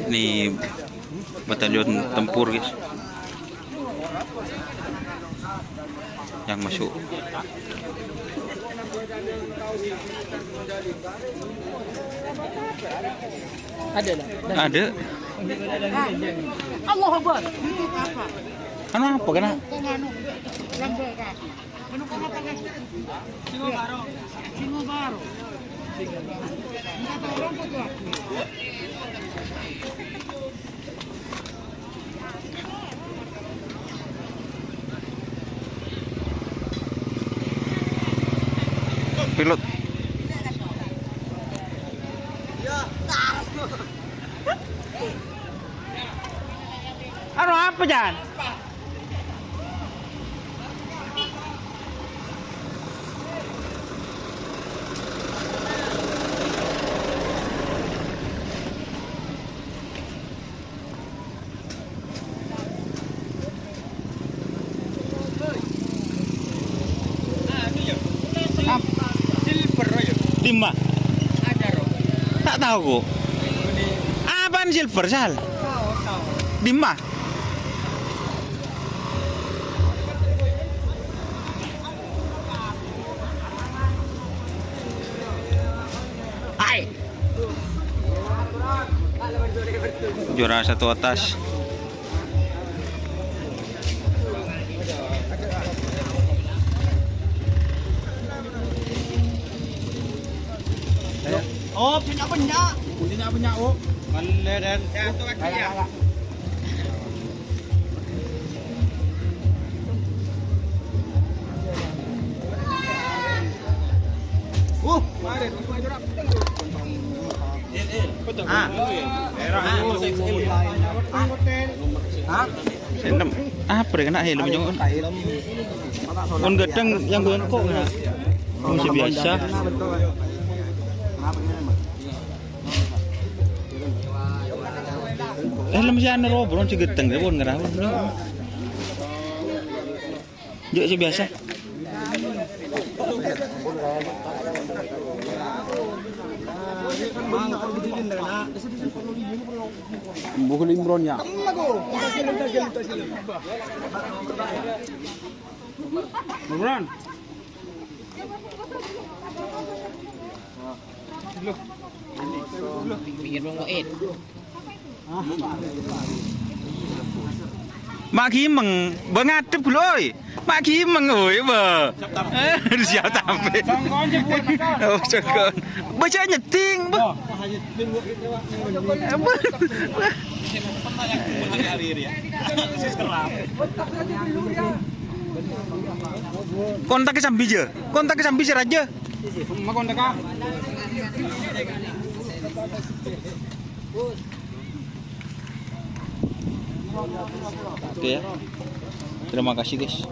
Ini batalion tempur guys yang masuk. Ada lah. Ada. Allah Akbar. Anu apa kena? Singo baru. Pilot. Anu apa Jan? Lima. Tak tahu kok. Apaan silver sal? Lima. Hai. Juara satu atas. Oh, penyak. Oh. Balle dan jatuh kaki ya. Mari, Senam. Apa deh kena helm jangan. On gedeng yang gue kok kena. Masih biasa. Helm si ane robron si gedeng deh bon ngerah. Juga sih biasa. Bukan limbronnya. Limbron. Pinggir dong kok Mak Gimeng, bengadep dulu oi. Mak Gimeng oi, be. Siap tampil. Oh, cokon. Baca nyeting, be. Kontak ke Sambija. Kontak ke Sambija aja. Kontak ah. Oke ya. Terima kasih guys.